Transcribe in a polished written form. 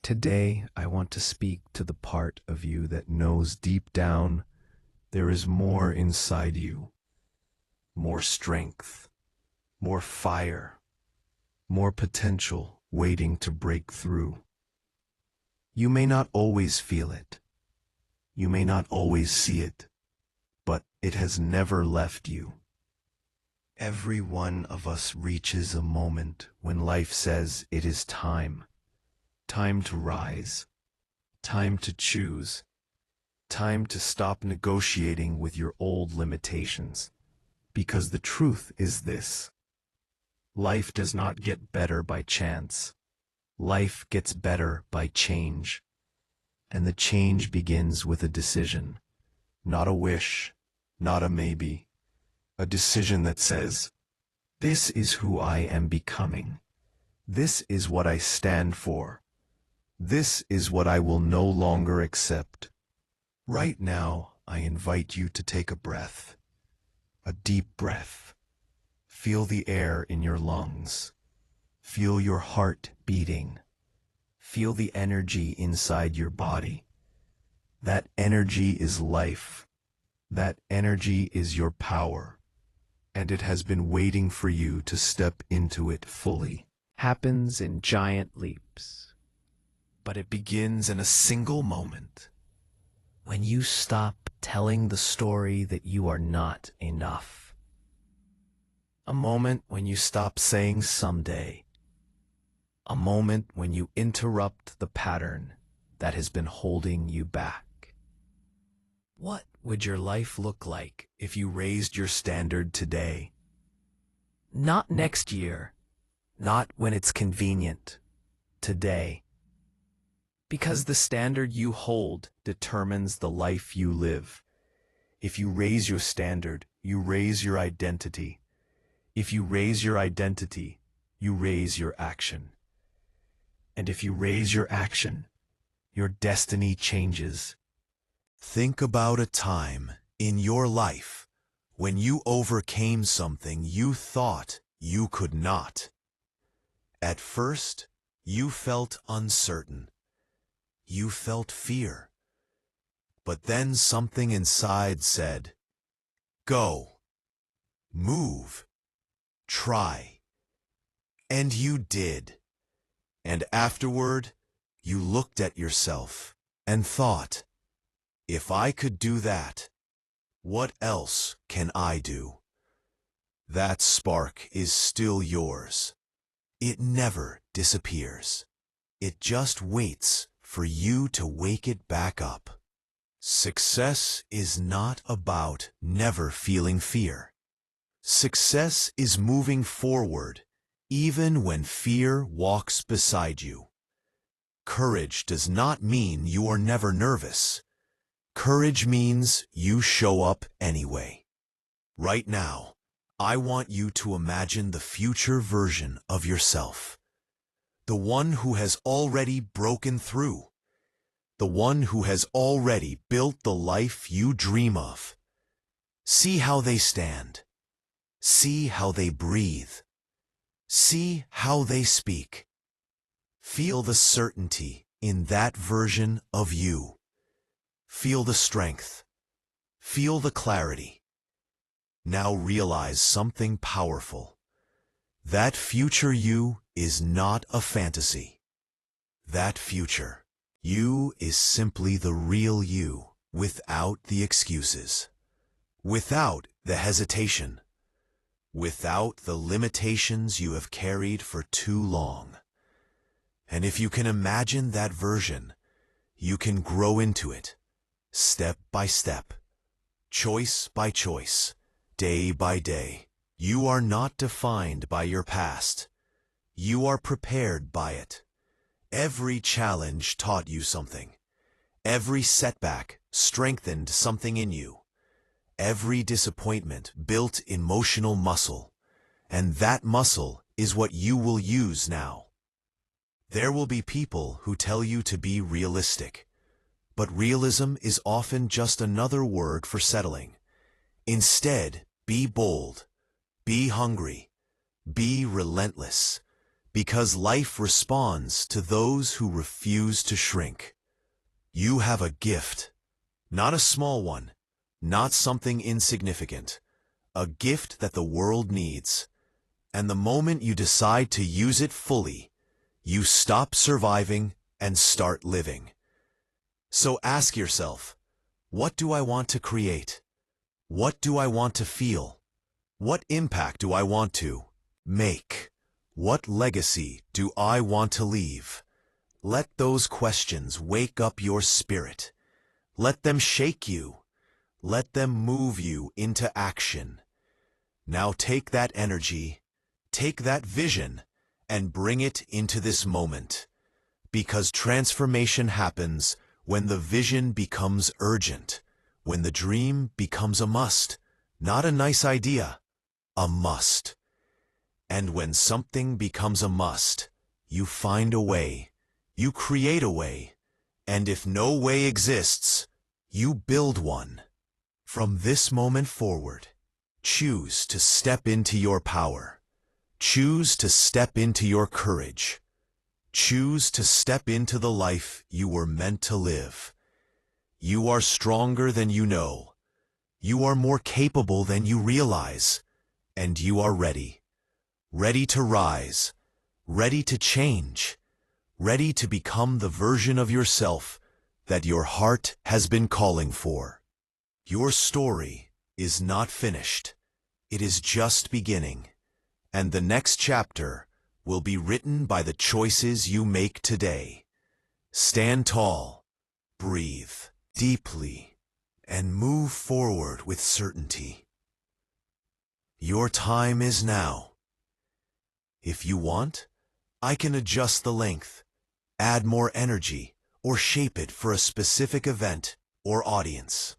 Today, I want to speak to the part of you that knows deep down there is more inside you, more strength, more fire, more potential waiting to break through. You may not always feel it. You may not always see it, but it has never left you. Every one of us reaches a moment when life says it is time. Time to rise. Time to choose. Time to stop negotiating with your old limitations. Because the truth is this: life does not get better by chance. Life gets better by change. And the change begins with a decision. Not a wish, not a maybe. A decision that says, this is who I am becoming. This is what I stand for. This is what I will no longer accept. Right now, I invite you to take a breath. A deep breath. Feel the air in your lungs. Feel your heart beating. Feel the energy inside your body. That energy is life. That energy is your power. And it has been waiting for you to step into it fully. Happens in giant leaps. But it begins in a single moment. When you stop telling the story that you are not enough. A moment when you stop saying someday. A moment when you interrupt the pattern that has been holding you back. What would your life look like if you raised your standard today? Not next year, not when it's convenient, today. Because the standard you hold determines the life you live. If you raise your standard, you raise your identity. If you raise your identity, you raise your action. And if you raise your action, your destiny changes. Think about a time in your life when you overcame something you thought you could not. At first, you felt uncertain. You felt fear. But then something inside said, go, move, try. And you did. And afterward, you looked at yourself and thought, if I could do that, what else can I do? That spark is still yours. It never disappears. It just waits for you to wake it back up. Success is not about never feeling fear. Success is moving forward even when fear walks beside you. Courage does not mean you are never nervous. Courage means you show up anyway. Right now, I want you to imagine the future version of yourself. The one who has already broken through. The one who has already built the life you dream of. See how they stand. See how they breathe. See how they speak. Feel the certainty in that version of you. Feel the strength. Feel the clarity. Now realize something powerful. That future you is not a fantasy. That future you is simply the real you, without the excuses, without the hesitation, without the limitations you have carried for too long. And if you can imagine that version, you can grow into it, step by step, choice by choice, day by day. You are not defined by your past. You are prepared by it. Every challenge taught you something. Every setback strengthened something in you. Every disappointment built emotional muscle. And that muscle is what you will use now. There will be people who tell you to be realistic. But realism is often just another word for settling. Instead, be bold. Be hungry. Be relentless. because life responds to those who refuse to shrink. You have a gift, not a small one, not something insignificant, a gift that the world needs. And the moment you decide to use it fully, you stop surviving and start living. So ask yourself, what do I want to create? What do I want to feel? What impact do I want to make? What legacy do I want to leave? Let those questions wake up your spirit. Let them shake you. Let them move you into action. Now take that energy, take that vision, and bring it into this moment. Because transformation happens when the vision becomes urgent, when the dream becomes a must, not a nice idea, a must. And when something becomes a must, you find a way, you create a way, and if no way exists, you build one. From this moment forward, choose to step into your power. Choose to step into your courage. Choose to step into the life you were meant to live. You are stronger than you know. You are more capable than you realize. And you are ready. Ready to rise. Ready to change. Ready to become the version of yourself that your heart has been calling for. Your story is not finished. It is just beginning. And the next chapter will be written by the choices you make today. Stand tall, breathe deeply, and move forward with certainty. Your time is now. If you want, I can adjust the length, add more energy, or shape it for a specific event or audience.